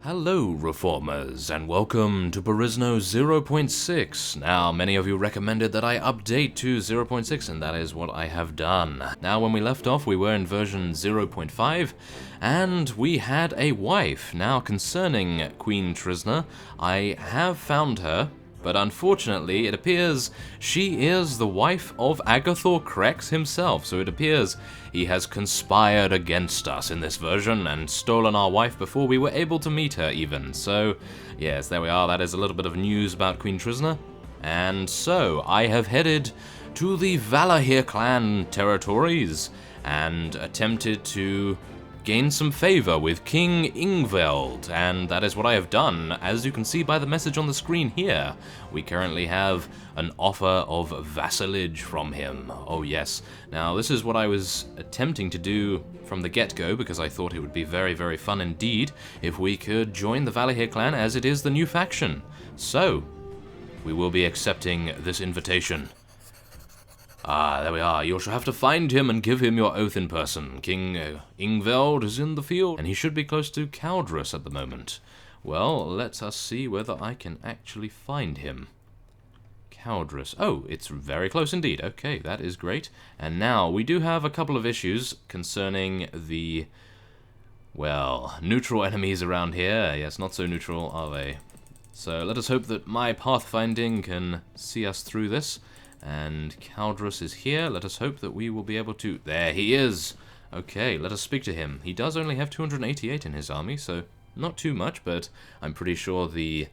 Hello, Reformers, and welcome to Perisno 0.6. Now, many of you recommended that I update to 0.6, and that is what I have done. Now, when we left off, we were in version 0.5, and we had a wife. Now, concerning Queen Trisna, I have found her, but unfortunately, it appears she is the wife of Agathor Krex himself, so it appears he has conspired against us in this version and stolen our wife before we were able to meet her even. So, yes, there we are, that is a little bit of news about Queen Trisna. And so, I have headed to the Valahir clan territories and attempted to gain some favor with King Ingveld, and that is what I have done. As you can see by the message on the screen here, we currently have an offer of vassalage from him. Oh yes. Now this is what I was attempting to do from the get-go, because I thought it would be very, very fun indeed if we could join the Valahir clan, as it is the new faction. So, we will be accepting this invitation. Ah, there we are. You shall have to find him and give him your oath in person. King Ingveld is in the field, and he should be close to Caldrus at the moment. Well, let us see whether I can actually find him. Caldrus. Oh, it's very close indeed. Okay, that is great. And now, we do have a couple of issues concerning the, well, neutral enemies around here. Yes, not so neutral, are they? So let us hope that my pathfinding can see us through this. And Caldrus is here. Let us hope that we will be able to... There he is! Okay, let us speak to him. He does only have 288 in his army, so not too much, but I'm pretty sure the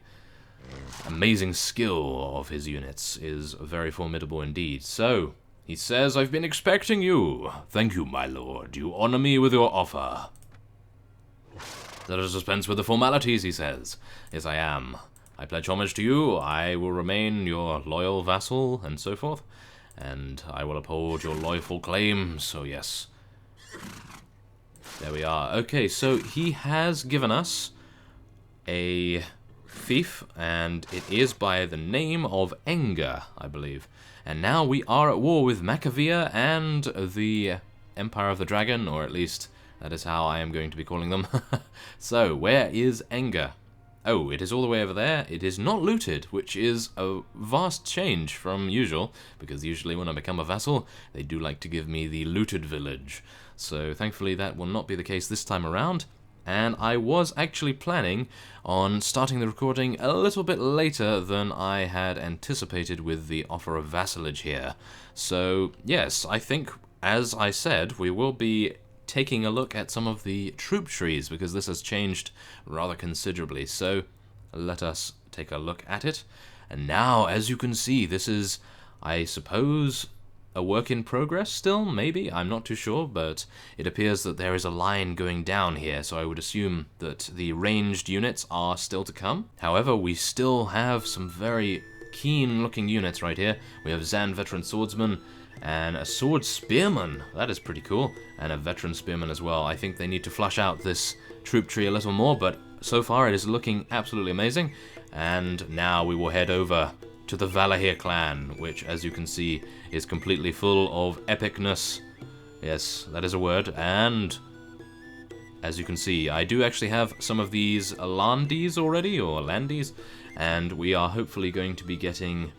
amazing skill of his units is very formidable indeed. So, he says, "I've been expecting you. Thank you, my lord. You honor me with your offer." "Let us dispense with the formalities," he says. "Yes, I am. I pledge homage to you, I will remain your loyal vassal, and so forth, and I will uphold your lawful claims, so yes." There we are. Okay, so he has given us a fief, and it is by the name of Enga, I believe. And now we are at war with Macavia and the Empire of the Dragon, or at least that is how I am going to be calling them. So, where is Enga? Oh, it is all the way over there. It is not looted, which is a vast change from usual, because usually when I become a vassal, they do like to give me the looted village. So thankfully that will not be the case this time around, and I was actually planning on starting the recording a little bit later than I had anticipated with the offer of vassalage here. So yes, I think, as I said, we will be taking a look at some of the troop trees, because this has changed rather considerably. So let us take a look at it. And now, as you can see, this is, I suppose, a work in progress still, maybe? I'm not too sure, but it appears that there is a line going down here, so I would assume that the ranged units are still to come. However, we still have some very keen-looking units right here. We have Zann Veteran Swordsman, and a sword spearman. That is pretty cool. And a veteran spearman as well. I think they need to flush out this troop tree a little more, but so far it is looking absolutely amazing. And now we will head over to the Valahir clan, which, as you can see, is completely full of epicness. Yes, that is a word. And as you can see, I do actually have some of these Landies already, or Landies, and we are hopefully going to be getting...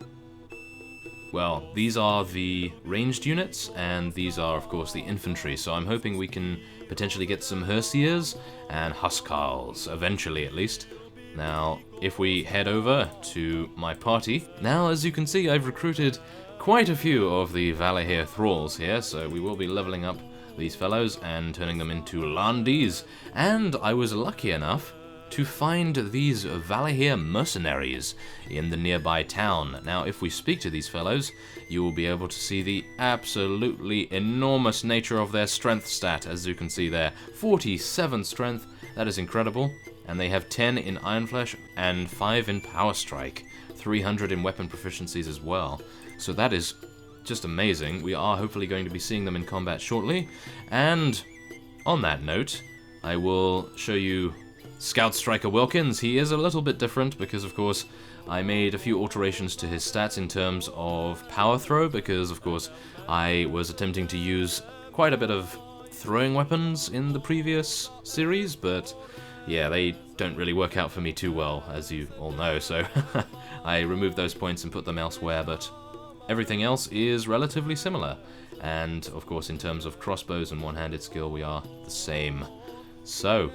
Well, these are the ranged units, and these are, of course, the infantry, so I'm hoping we can potentially get some Hersiers and Huskarls, eventually at least. Now, if we head over to my party, now as you can see, I've recruited quite a few of the Valahir thralls here, so we will be leveling up these fellows and turning them into Landies, and I was lucky enough to find these Valahir mercenaries in the nearby town. Now, if we speak to these fellows, you will be able to see the absolutely enormous nature of their strength stat, as you can see there. 47 strength, that is incredible. And they have 10 in Iron Flesh and 5 in Power Strike. 300 in weapon proficiencies as well. So that is just amazing. We are hopefully going to be seeing them in combat shortly. And on that note, I will show you Scout Striker Wilkins. He is a little bit different because, of course, I made a few alterations to his stats in terms of power throw, because, of course, I was attempting to use quite a bit of throwing weapons in the previous series, but yeah, they don't really work out for me too well, as you all know, so I removed those points and put them elsewhere, but everything else is relatively similar. And, of course, in terms of crossbows and one-handed skill, we are the same. So,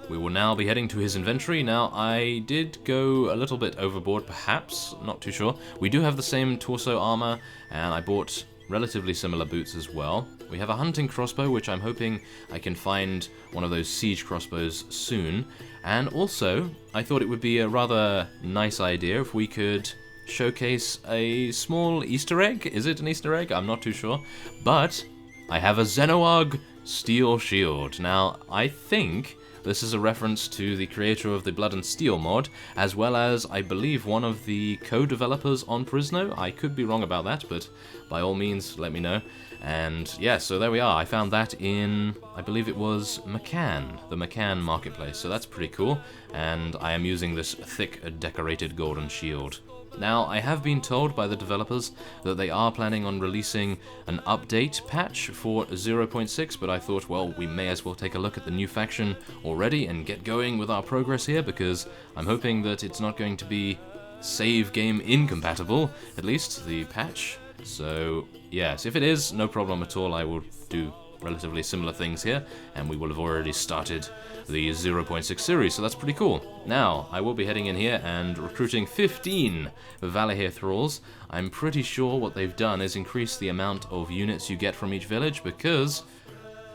we will now be heading to his inventory. Now, I did go a little bit overboard, perhaps, not too sure. We do have the same torso armor, and I bought relatively similar boots as well. We have a hunting crossbow, which I'm hoping I can find one of those siege crossbows soon. And also, I thought it would be a rather nice idea if we could showcase a small Easter egg. Is it an Easter egg? I'm not too sure. But I have a Xenoarg steel shield. Now, I think this is a reference to the creator of the Blood and Steel mod, as well as, I believe, one of the co-developers on Perisno. I could be wrong about that, but by all means, let me know. And yeah, so there we are. I found that in, I believe it was McCann, the McCann marketplace, so that's pretty cool. And I am using this thick, decorated golden shield. Now, I have been told by the developers that they are planning on releasing an update patch for 0.6, but I thought, well, we may as well take a look at the new faction already and get going with our progress here, because I'm hoping that it's not going to be save game incompatible, at least, the patch. So, yes, if it is, no problem at all, I will do relatively similar things here, and we will have already started the 0.6 series, so that's pretty cool. Now, I will be heading in here and recruiting 15 Valahir thralls. I'm pretty sure what they've done is increase the amount of units you get from each village, because...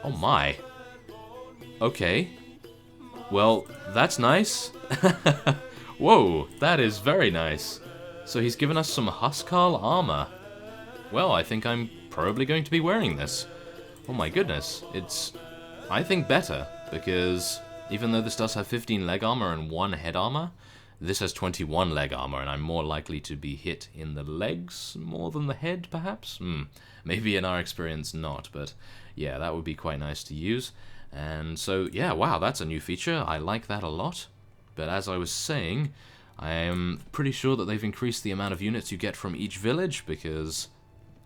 oh my. Okay. Well, that's nice. Whoa, that is very nice. So he's given us some Huskal armor. Well, I think I'm probably going to be wearing this. Oh my goodness, it's, I think, better, because even though this does have 15 leg armor and 1 head armor, this has 21 leg armor, and I'm more likely to be hit in the legs more than the head, perhaps? Maybe in our experience not, but yeah, that would be quite nice to use. And so, yeah, wow, that's a new feature. I like that a lot. But as I was saying, I am pretty sure that they've increased the amount of units you get from each village, because...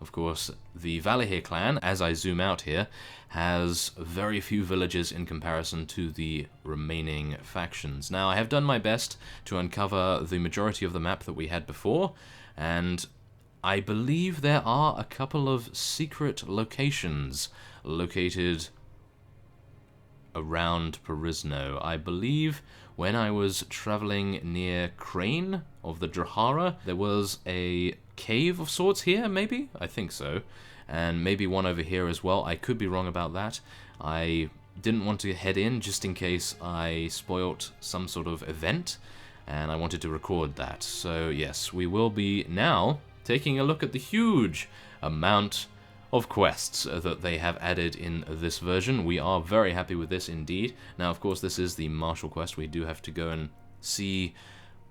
of course, the Valahir clan, as I zoom out here, has very few villages in comparison to the remaining factions. Now, I have done my best to uncover the majority of the map that we had before, and I believe there are a couple of secret locations located around Perisno. I believe when I was traveling near Crane of the Drahara, there was a cave of sorts here, maybe? I think so. And maybe one over here as well. I could be wrong about that. I didn't want to head in just in case I spoilt some sort of event, and I wanted to record that. So yes, we will be now taking a look at the huge amount of quests that they have added in this version. We are very happy with this indeed. Now, of course, this is the martial quest. We do have to go and see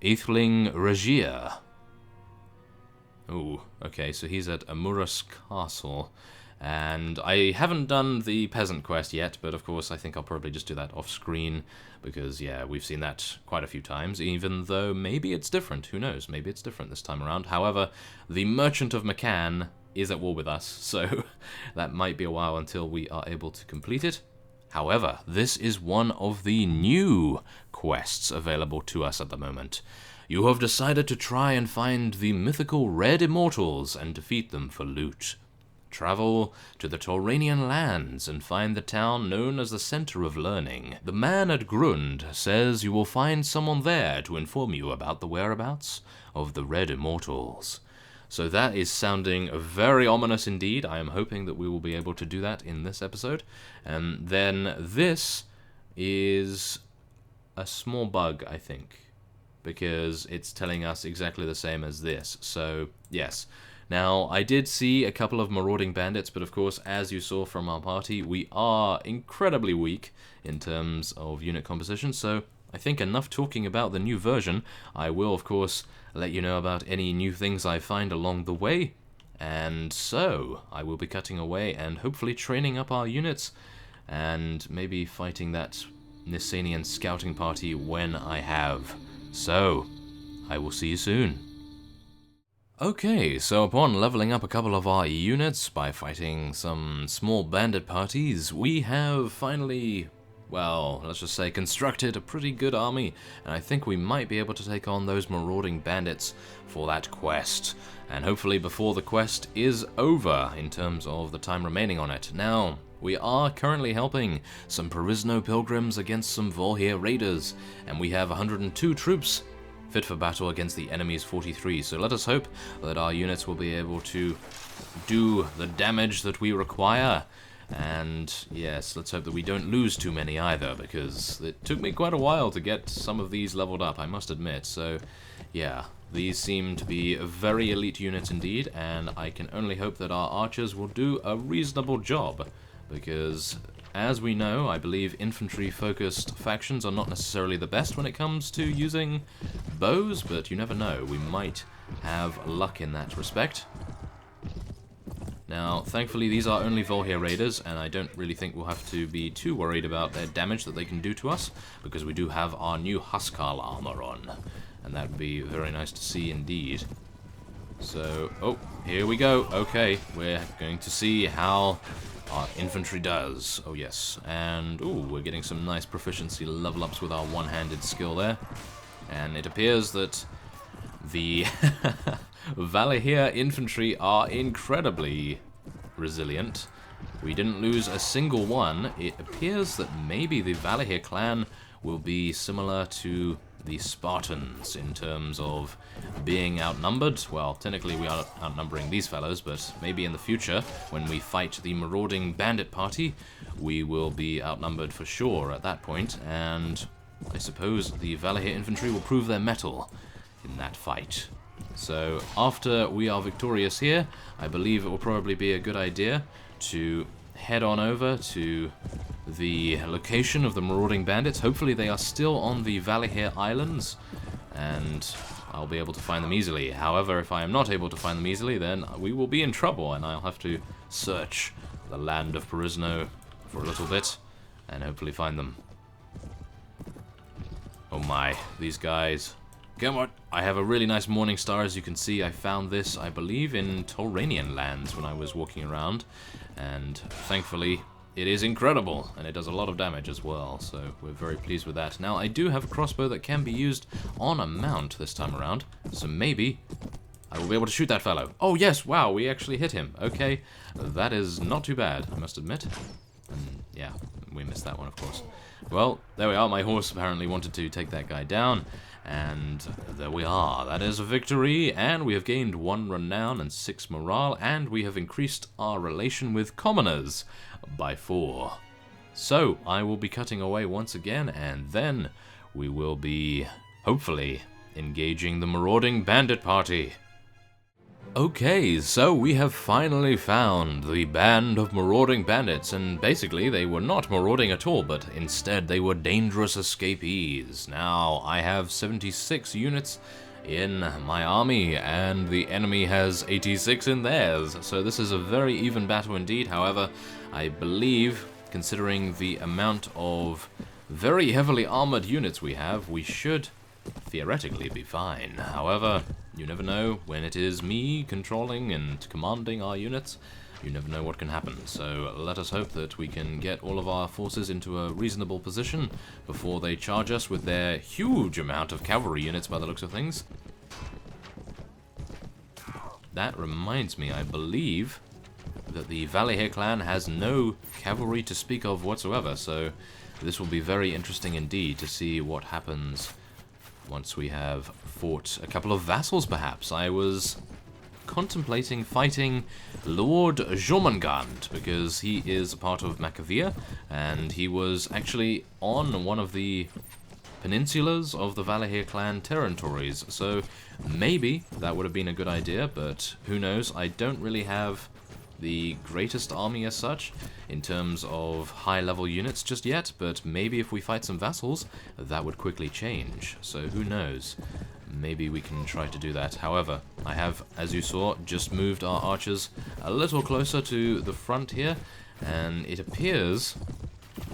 Aethling Regia. Ooh, okay, so he's at Amurus Castle, and I haven't done the peasant quest yet, but of course I think I'll probably just do that off screen, because yeah, we've seen that quite a few times, even though maybe it's different, who knows, maybe it's different this time around. However, the Merchant of McCann is at war with us, so that might be a while until we are able to complete it. However, this is one of the new quests available to us at the moment. You have decided to try and find the mythical Red Immortals and defeat them for loot. Travel to the Tauranian lands and find the town known as the Center of Learning. The man at Grund says you will find someone there to inform you about the whereabouts of the Red Immortals. So that is sounding very ominous indeed. I am hoping that we will be able to do that in this episode. And then this is a small bug, I think, because it's telling us exactly the same as this. So, yes. Now, I did see a couple of marauding bandits, but of course, as you saw from our party, we are incredibly weak in terms of unit composition, so I think enough talking about the new version. I will, of course, let you know about any new things I find along the way. And so, I will be cutting away and hopefully training up our units, and maybe fighting that Nissanian scouting party when I have. So, I will see you soon. Okay, so upon leveling up a couple of our units by fighting some small bandit parties, we have finally well, let's just say constructed a pretty good army, and I think we might be able to take on those marauding bandits for that quest, and hopefully before the quest is over in terms of the time remaining on it. Now, we are currently helping some Perisno pilgrims against some Valahir raiders, and we have 102 troops fit for battle against the enemy's 43, so let us hope that our units will be able to do the damage that we require. And yes, let's hope that we don't lose too many either, because it took me quite a while to get some of these leveled up, I must admit. So yeah, these seem to be very elite units indeed, and I can only hope that our archers will do a reasonable job, because as we know, I believe infantry-focused factions are not necessarily the best when it comes to using bows, but you never know, we might have luck in that respect. Now, thankfully, these are only Valahir raiders, and I don't really think we'll have to be too worried about their damage that they can do to us, because we do have our new Huskar armor on, and that would be very nice to see indeed. So, oh, here we go. Okay, we're going to see how our infantry does. Oh, yes. And, ooh, we're getting some nice proficiency level ups with our one-handed skill there. And it appears that the Valahir infantry are incredibly resilient. We didn't lose a single one. It appears that maybe the Valahir clan will be similar to the Spartans in terms of being outnumbered. Well, technically we are outnumbering these fellows, but maybe in the future, when we fight the Marauding Bandit party, we will be outnumbered for sure at that point, and I suppose the Valahir infantry will prove their mettle in that fight. So after we are victorious here, I believe it will probably be a good idea to head on over to the location of the Marauding Bandits. Hopefully they are still on the Valahir Islands, and I'll be able to find them easily. However, if I am not able to find them easily, then we will be in trouble, and I'll have to search the land of Perisno for a little bit, and hopefully find them. Oh my, these guys. Come on. I have a really nice morning star, as you can see. I found this, I believe, in Tauranian lands when I was walking around, and thankfully it is incredible, and it does a lot of damage as well, so we're very pleased with that. Now, I do have a crossbow that can be used on a mount this time around, so maybe I will be able to shoot that fellow. Oh yes, wow, we actually hit him. Okay, that is not too bad, I must admit. And yeah, we missed that one, of course. Well, there we are. My horse apparently wanted to take that guy down, and there we are. That is a victory, and we have gained 1 renown and 6 morale, and we have increased our relation with commoners by 4. So, I will be cutting away once again, and then we will be, hopefully, engaging the Marauding Bandit party. Okay, so we have finally found the band of marauding bandits, and basically they were not marauding at all, but instead they were dangerous escapees. Now, I have 76 units in my army, and the enemy has 86 in theirs, so this is a very even battle indeed. However, I believe, considering the amount of very heavily armored units we have, we should theoretically be fine. However, you never know when it is me controlling and commanding our units. You never know what can happen, so let us hope that we can get all of our forces into a reasonable position before they charge us with their huge amount of cavalry units by the looks of things. That reminds me, I believe that the Valahir clan has no cavalry to speak of whatsoever, so this will be very interesting indeed to see what happens once we have fought a couple of vassals, perhaps. I was contemplating fighting Lord Jormungand, because he is a part of Macavia, and he was actually on one of the peninsulas of the Valahir clan territories, so maybe that would have been a good idea, but who knows. I don't really have the greatest army as such in terms of high-level units just yet, but maybe if we fight some vassals, that would quickly change, so who knows. Maybe we can try to do that. However, I have, as you saw, just moved our archers a little closer to the front here, and it appears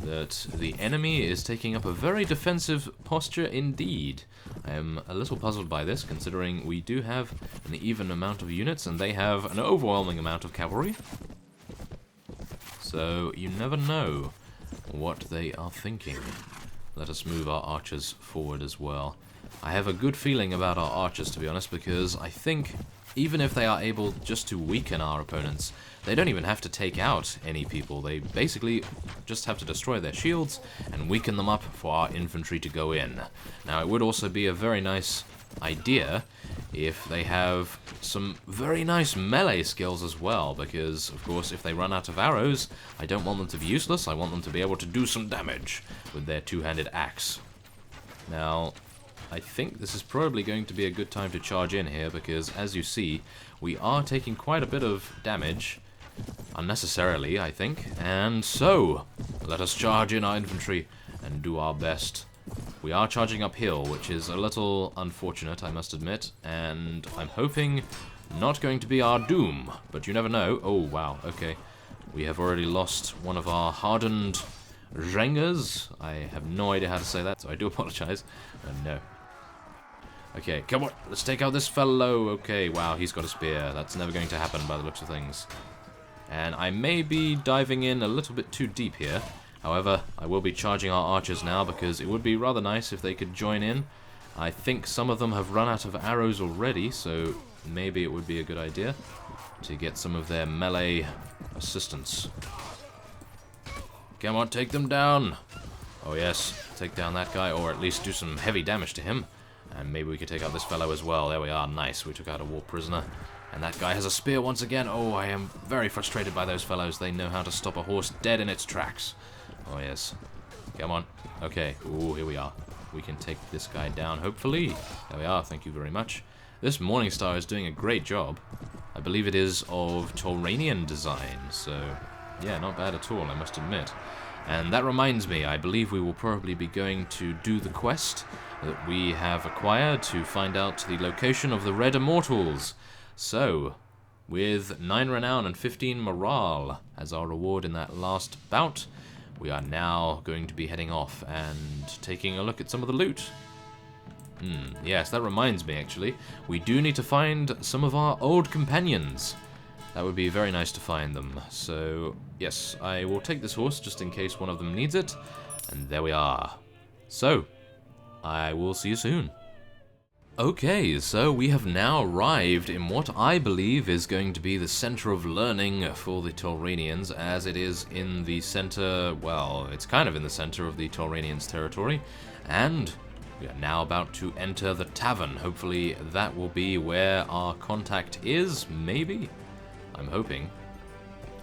that the enemy is taking up a very defensive posture indeed. I am a little puzzled by this, considering we do have an even amount of units, and they have an overwhelming amount of cavalry. So, you never know what they are thinking. Let us move our archers forward as well. I have a good feeling about our archers, to be honest, because I think even if they are able just to weaken our opponents, they don't even have to take out any people. They basically just have to destroy their shields and weaken them up for our infantry to go in. Now, it would also be a very nice idea if they have some very nice melee skills as well, because, of course, if they run out of arrows, I don't want them to be useless. I want them to be able to do some damage with their two-handed axe. Now, I think this is probably going to be a good time to charge in here, because, as you see, we are taking quite a bit of damage, unnecessarily, I think, and so, let us charge in our infantry and do our best. We are charging uphill, which is a little unfortunate, I must admit, and I'm hoping not going to be our doom, but you never know. Oh, wow, okay. We have already lost one of our hardened Rengers. I have no idea how to say that, so I do apologize. No. Okay, come on, let's take out this fellow. Okay, wow, he's got a spear. That's never going to happen by the looks of things. And I may be diving in a little bit too deep here. However, I will be charging our archers now because it would be rather nice if they could join in. I think some of them have run out of arrows already, so maybe it would be a good idea to get some of their melee assistance. Come on, take them down. Oh yes, take down that guy, or at least do some heavy damage to him. And maybe we could take out this fellow as well. There we are, nice. We took out a war prisoner. And that guy has a spear once again. Oh, I am very frustrated by those fellows. They know how to stop a horse dead in its tracks. Oh, yes. Come on. Okay. Ooh, here we are. We can take this guy down, hopefully. There we are. Thank you very much. This Morningstar is doing a great job. I believe it is of Tauranian design. So, yeah, not bad at all, I must admit. And that reminds me, I believe we will probably be going to do the quest that we have acquired to find out the location of the Red Immortals. So, with 9 renown and 15 morale as our reward in that last bout, we are now going to be heading off and taking a look at some of the loot. Yes, that reminds me, actually. We do need to find some of our old companions. That would be very nice to find them. So, yes, I will take this horse just in case one of them needs it. And there we are. So, I will see you soon. Okay, so we have now arrived in what I believe is going to be the center of learning for the Tauranians, as it is in the center, well, it's kind of in the center of the Tauranians' territory, and we are now about to enter the tavern. Hopefully that will be where our contact is, maybe? I'm hoping.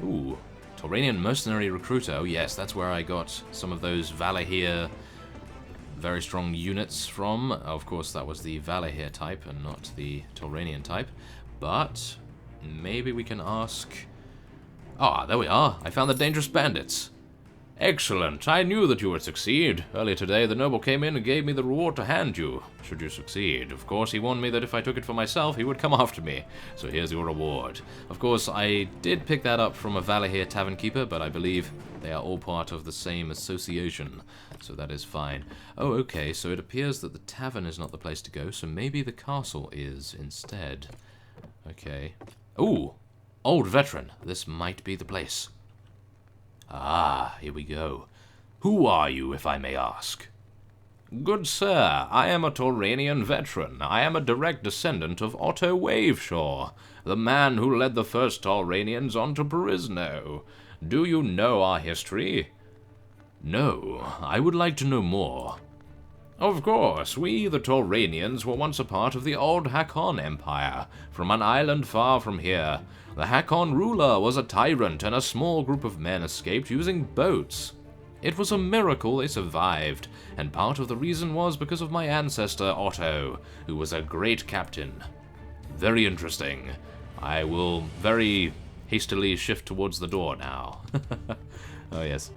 Ooh, Tauranian mercenary recruiter. Oh yes, that's where I got some of those Valahir very strong units from. Of course, that was the Valahir type and not the Tauranian type. But maybe we can ask... Ah, there we are. I found the dangerous bandits. Excellent. I knew that you would succeed. Earlier today, the noble came in and gave me the reward to hand you, should you succeed. Of course, he warned me that if I took it for myself, he would come after me. So here's your reward. Of course, I did pick that up from a Valahir Tavernkeeper, but I believe they are all part of the same association, so that is fine. Oh, okay, so it appears that the tavern is not the place to go, so maybe the castle is instead. Okay. Ooh, old veteran. This might be the place. Ah, here we go. Who are you, if I may ask? Good sir, I am a Tauranian veteran. I am a direct descendant of Otto Waveshaw, the man who led the first Tauranians onto Perisno. Do you know our history? No, I would like to know more. Of course, we, the Tauranians, were once a part of the old Hakon Empire, from an island far from here. The Hakon ruler was a tyrant, and a small group of men escaped using boats. It was a miracle they survived, and part of the reason was because of my ancestor Otto, who was a great captain. Very interesting. I will very hastily shift towards the door now. Oh, yes.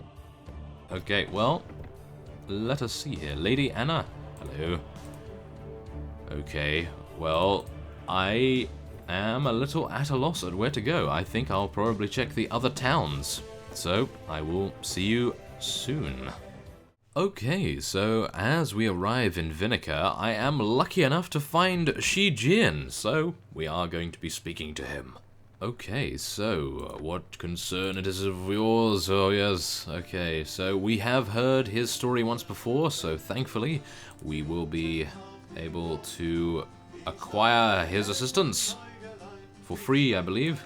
Okay, well, let us see here. Lady Anna. Hello. Okay, well, I am a little at a loss at where to go. I think I'll probably check the other towns. So, I will see you soon. Okay, so as we arrive in Vinica, I am lucky enough to find Shi Jin, so we are going to be speaking to him. Okay, so what concern it is of yours? Oh yes, okay, so we have heard his story once before, so thankfully we will be able to acquire his assistance for free, I believe.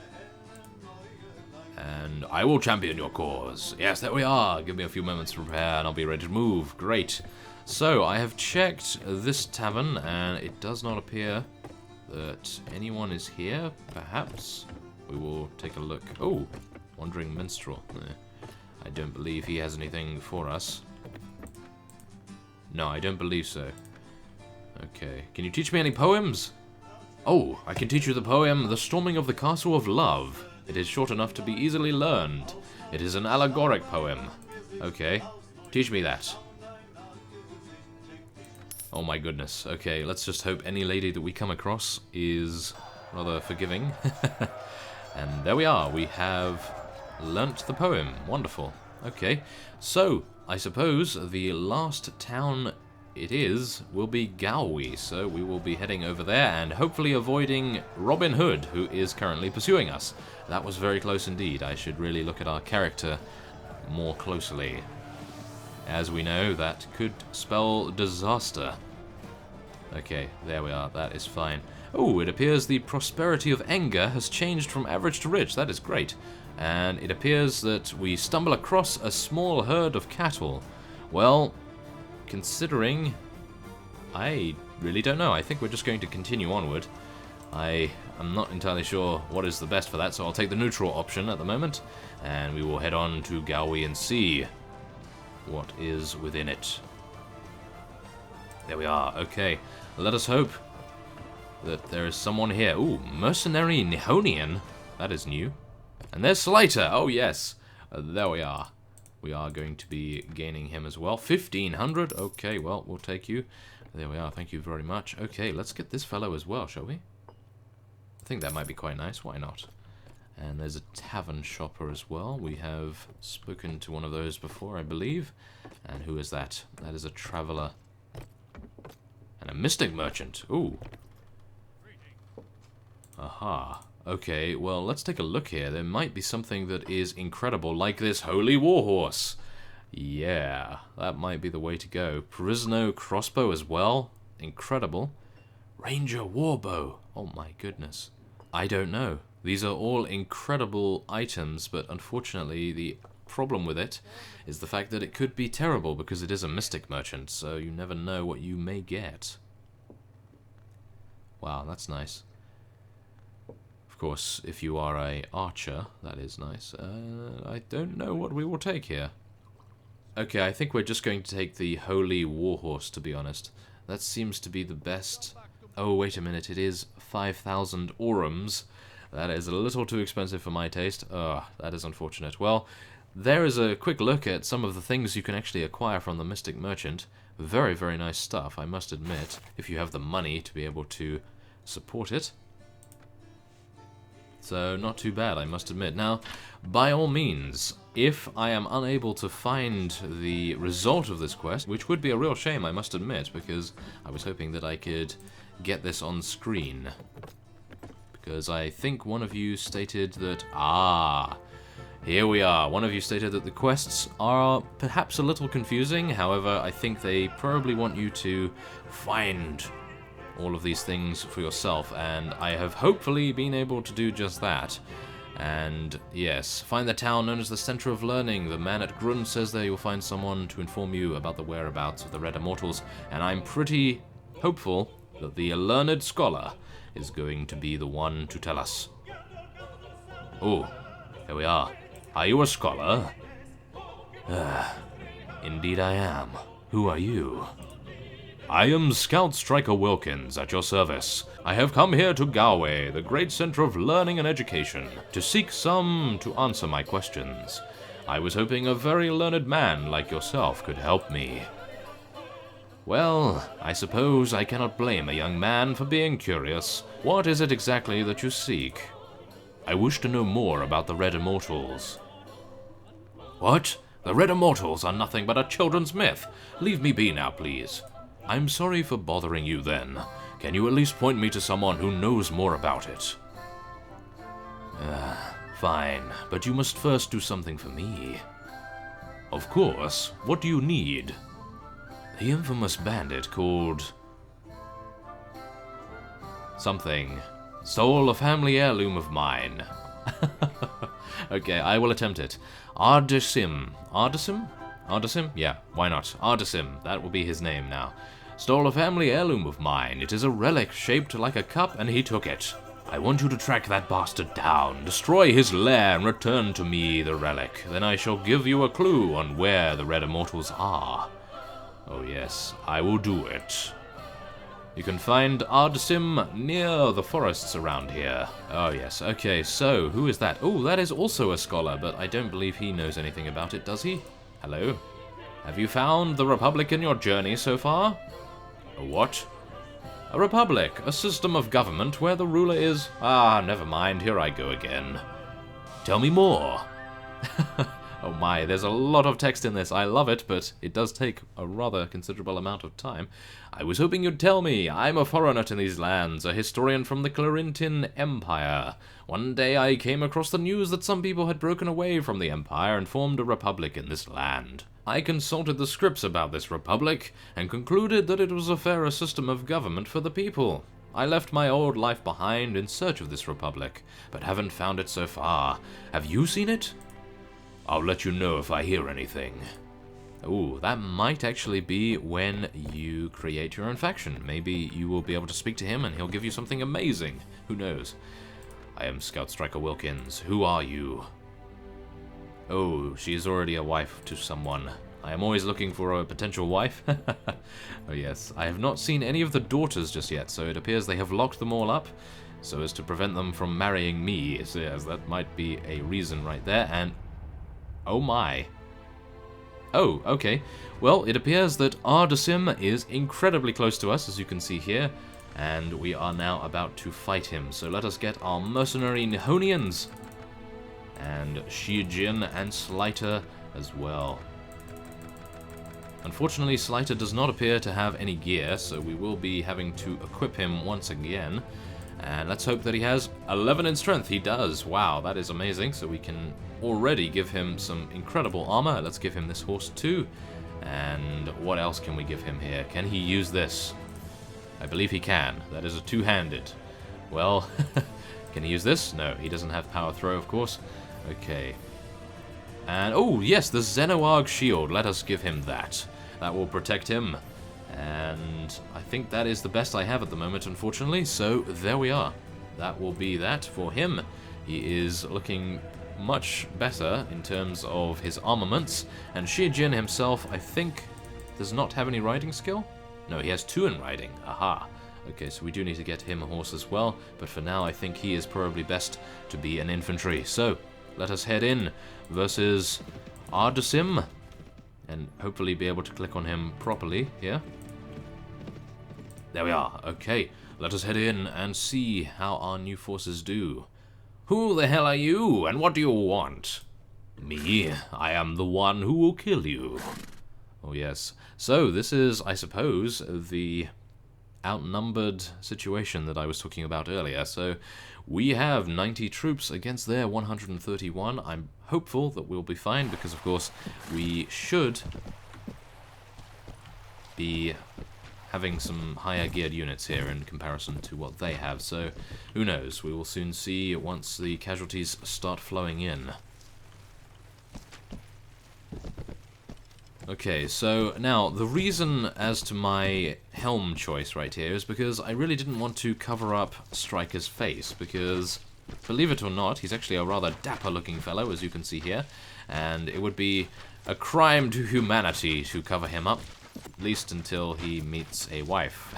And I will champion your cause. Yes, there we are. Give me a few moments to prepare and I'll be ready to move. Great. So, I have checked this tavern and it does not appear that anyone is here, perhaps. We will take a look. Oh, Wandering Minstrel. I don't believe he has anything for us. No, I don't believe so. Okay, can you teach me any poems? Oh, I can teach you the poem, The Storming of the Castle of Love. It is short enough to be easily learned. It is an allegoric poem. Okay, teach me that. Oh my goodness. Okay, let's just hope any lady that we come across is rather forgiving. And there we are. We have learnt the poem. Wonderful. Okay, so I suppose the last town it is will be Galway. So we will be heading over there and hopefully avoiding Robin Hood, who is currently pursuing us. That was very close indeed. I should really look at our character more closely. As we know, that could spell disaster. Okay, there we are. That is fine. Oh, it appears the prosperity of Enger has changed from average to rich. That is great. And it appears that we stumble across a small herd of cattle. Well, considering, I really don't know. I think we're just going to continue onward. I am not entirely sure what is the best for that, so I'll take the neutral option at the moment. And we will head on to Galway and see what is within it. There we are. Okay, let us hope that there is someone here. Ooh, Mercenary Nihonian. That is new. And there's Slater. Oh, yes. There we are. We are going to be gaining him as well. 1,500. Okay, well, we'll take you. There we are. Thank you very much. Okay, let's get this fellow as well, shall we? I think that might be quite nice. Why not? And there's a tavern shopper as well. We have spoken to one of those before, I believe. And who is that? That is a traveler. And a mystic merchant. Ooh. Aha. Okay, well, let's take a look here. There might be something that is incredible, like this holy warhorse. Yeah, that might be the way to go. Perisno crossbow as well. Incredible. Ranger warbow. Oh my goodness. I don't know. These are all incredible items, but unfortunately the problem with it is the fact that it could be terrible because it is a mystic merchant, so you never know what you may get. Wow, that's nice. Of course, if you are a archer, that is nice. I don't know what we will take here. Okay, I think we're just going to take the Holy Warhorse, to be honest. That seems to be the best. Oh, wait a minute, it is 5,000 orums. That is a little too expensive for my taste. Ugh, that is unfortunate. Well, there is a quick look at some of the things you can actually acquire from the Mystic Merchant. Very, very nice stuff, I must admit, if you have the money to be able to support it. So, not too bad, I must admit. Now, by all means, if I am unable to find the result of this quest, which would be a real shame, I must admit, because I was hoping that I could get this on screen. Because I think one of you stated that... Ah! Here we are. One of you stated that the quests are perhaps a little confusing. However, I think they probably want you to find all of these things for yourself, and I have hopefully been able to do just that. And yes, find the town known as the Center of Learning. The man at Grun says there you'll find someone to inform you about the whereabouts of the Red Immortals, and I'm pretty hopeful that the learned scholar is going to be the one to tell us. Oh, here we are. Are you a scholar? Indeed I am. Who are you? I am Scout Striker Wilkins, at your service. I have come here to Galway, the great center of learning and education, to seek some to answer my questions. I was hoping a very learned man like yourself could help me. Well, I suppose I cannot blame a young man for being curious. What is it exactly that you seek? I wish to know more about the Red Immortals. What? The Red Immortals are nothing but a children's myth. Leave me be now, please. I'm sorry for bothering you then. Can you at least point me to someone who knows more about it? Fine, but you must first do something for me. Of course. What do you need? The infamous bandit called... something. Stole a family heirloom of mine. Okay, I will attempt it. Ardasim. Ardasim? Ardasim? Yeah, why not? Ardasim. That will be his name now. Stole a family heirloom of mine. It is a relic shaped like a cup, and he took it. I want you to track that bastard down, destroy his lair, and return to me the relic. Then I shall give you a clue on where the Red Immortals are. Oh yes, I will do it. You can find Ardasim near the forests around here. Oh yes, okay, so who is that? Oh, that is also a scholar, but I don't believe he knows anything about it, does he? Hello? Have you found the Republic in your journey so far? A what? A republic, a system of government where the ruler is... Ah, never mind, here I go again. Tell me more. Oh my, there's a lot of text in this. I love it, but it does take a rather considerable amount of time. I was hoping you'd tell me. I'm a foreigner to these lands, a historian from the Clarintian Empire. One day I came across the news that some people had broken away from the Empire and formed a republic in this land. I consulted the scripts about this republic and concluded that it was a fairer system of government for the people. I left my old life behind in search of this republic, but haven't found it so far. Have you seen it? I'll let you know if I hear anything. Ooh, that might actually be when you create your own faction. Maybe you will be able to speak to him and he'll give you something amazing. Who knows? I am Scout Striker Wilkins. Who are you? Oh, she is already a wife to someone. I am always looking for a potential wife. Oh yes, I have not seen any of the daughters just yet, so it appears they have locked them all up so as to prevent them from marrying me. So yes, that might be a reason right there, and... oh my. Oh, okay. Well, it appears that Ardasim is incredibly close to us, as you can see here, and we are now about to fight him. So let us get our mercenary Nihonians, and Shijin and Slighter as well. Unfortunately, Slighter does not appear to have any gear, so we will be having to equip him once again. And let's hope that he has 11 in strength. He does. Wow, that is amazing. So we can already give him some incredible armor. Let's give him this horse too. And what else can we give him here? Can he use this? I believe he can. That is a two-handed. Well, can he use this? No, he doesn't have power throw, of course. Okay. And, oh, yes, the Xenoarg shield. Let us give him that. That will protect him. And I think that is the best I have at the moment, unfortunately. So, there we are. That will be that for him. He is looking much better in terms of his armaments. And Shijin himself, I think, does not have any riding skill? No, he has 2 in riding. Aha. Okay, so we do need to get him a horse as well. But for now, I think he is probably best to be an infantry. So, let us head in versus Ardasim, and hopefully be able to click on him properly here. There we are. Okay, let us head in and see how our new forces do. Who the hell are you, and what do you want? Me, I am the one who will kill you. Oh yes. So this is, I suppose, the outnumbered situation that I was talking about earlier. So we have 90 troops against their 131. I'm hopeful that we'll be fine because, of course, we should be having some higher geared units here in comparison to what they have. So who knows? We will soon see once the casualties start flowing in. Okay, so now the reason as to my helm choice right here is because I really didn't want to cover up Striker's face, because believe it or not, he's actually a rather dapper looking fellow, as you can see here, and it would be a crime to humanity to cover him up, at least until he meets a wife.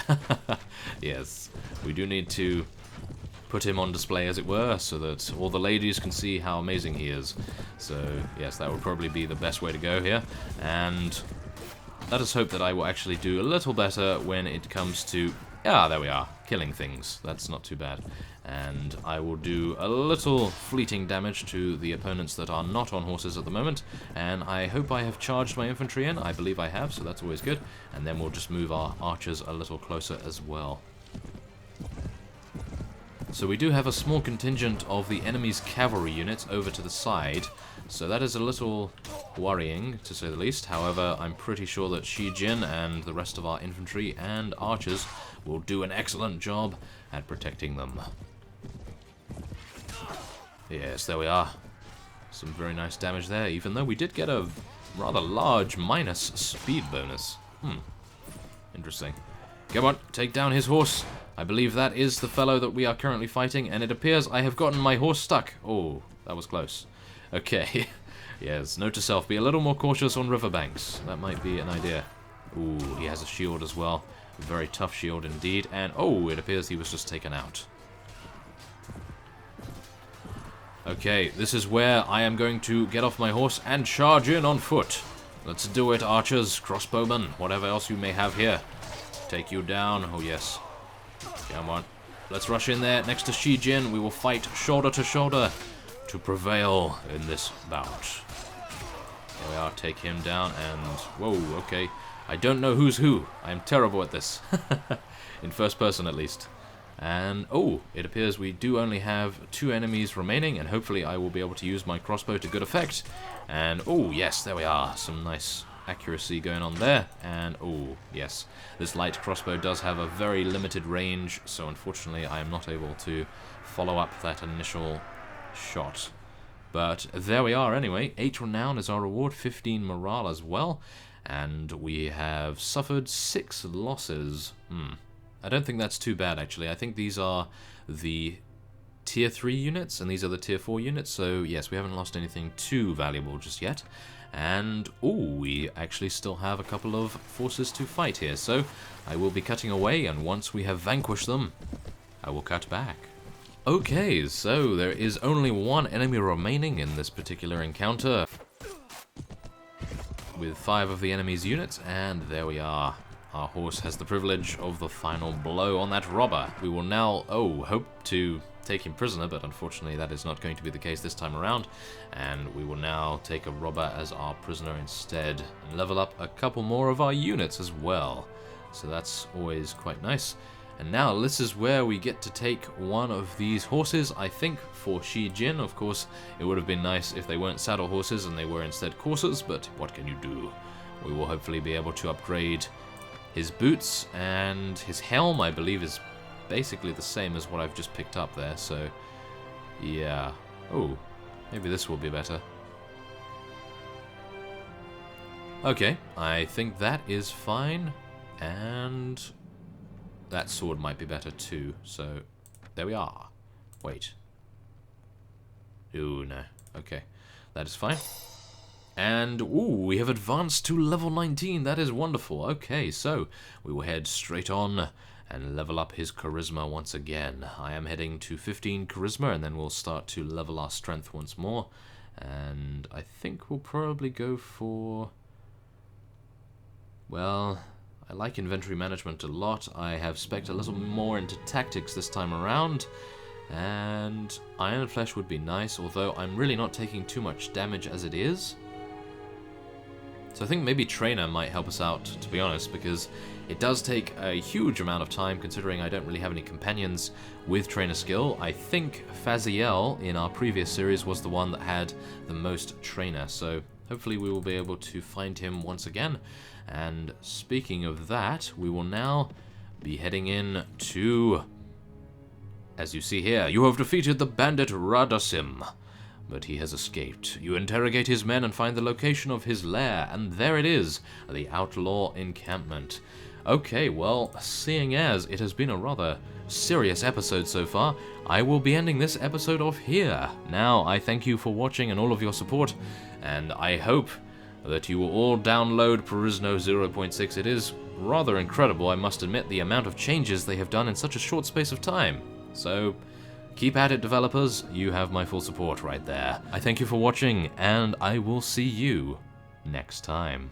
Yes, we do need to put him on display, as it were, so that all the ladies can see how amazing he is. So, yes, that would probably be the best way to go here. And let us hope that I will actually do a little better when it comes to... ah, there we are, killing things. That's not too bad. And I will do a little fleeting damage to the opponents that are not on horses at the moment. And I hope I have charged my infantry in. I believe I have, so that's always good. And then we'll just move our archers a little closer as well. So we do have a small contingent of the enemy's cavalry units over to the side, so that is a little worrying, to say the least. However, I'm pretty sure that Shi Jin and the rest of our infantry and archers will do an excellent job at protecting them. Yes, there we are. Some very nice damage there, even though we did get a rather large minus speed bonus. Interesting. Come on, take down his horse. I believe that is the fellow that we are currently fighting, and it appears I have gotten my horse stuck. Oh, that was close. Okay. Yes, note to self, be a little more cautious on riverbanks. That might be an idea. Ooh, he has a shield as well. A very tough shield indeed, and oh, it appears he was just taken out. Okay, this is where I am going to get off my horse and charge in on foot. Let's do it, archers, crossbowmen, whatever else you may have here. Take you down. Oh, yes. Come on. Let's rush in there next to Shi Jin. We will fight shoulder to shoulder to prevail in this bout. Here we are. Take him down and... Whoa, okay. I don't know who's who. I am terrible at this. In first person, at least. And, oh, it appears we do only have 2 enemies remaining, and hopefully I will be able to use my crossbow to good effect. And, oh, yes, there we are. Some nice accuracy going on there. And, oh, yes, this light crossbow does have a very limited range, so unfortunately I am not able to follow up that initial shot. But there we are anyway. 8 renown is our reward, 15 morale as well, and we have suffered 6 losses. I don't think that's too bad, actually. I think these are the tier 3 units, and these are the tier 4 units, so yes, we haven't lost anything too valuable just yet. And, oh, we actually still have a couple of forces to fight here, so I will be cutting away, and once we have vanquished them, I will cut back. Okay, so there is only 1 enemy remaining in this particular encounter, with 5 of the enemy's units, and there we are. Our horse has the privilege of the final blow on that robber. We will now, hope to take him prisoner, but unfortunately that is not going to be the case this time around. And we will now take a robber as our prisoner instead, and level up a couple more of our units as well. So that's always quite nice. And now this is where we get to take one of these horses. I think for Shi Jin, of course, it would have been nice if they weren't saddle horses and they were instead coursers, but what can you do? We will hopefully be able to upgrade his boots, and his helm, I believe, is basically the same as what I've just picked up there, so yeah. Oh, maybe this will be better. Okay, I think that is fine, and that sword might be better too, so there we are. Wait. Ooh, no. Okay, that is fine. And, ooh, we have advanced to level 19. That is wonderful. Okay, so we will head straight on and level up his charisma once again. I am heading to 15 charisma, and then we'll start to level our strength once more. And I think we'll probably go for... Well, I like inventory management a lot. I have spec'd a little more into tactics this time around. And Iron Flesh would be nice, although I'm really not taking too much damage as it is. So I think maybe Trainer might help us out, to be honest, because it does take a huge amount of time, considering I don't really have any companions with Trainer skill. I think Faziel in our previous series was the one that had the most Trainer, so hopefully we will be able to find him once again. And speaking of that, we will now be heading in to... As you see here, you have defeated the Bandit Radasim, but he has escaped. You interrogate his men and find the location of his lair, and there it is, the Outlaw Encampment. Okay, well, seeing as it has been a rather serious episode so far, I will be ending this episode off here. Now, I thank you for watching and all of your support, and I hope that you will all download Perisno 0.6. It is rather incredible, I must admit, the amount of changes they have done in such a short space of time. So, keep at it, developers. You have my full support right there. I thank you for watching, and I will see you next time.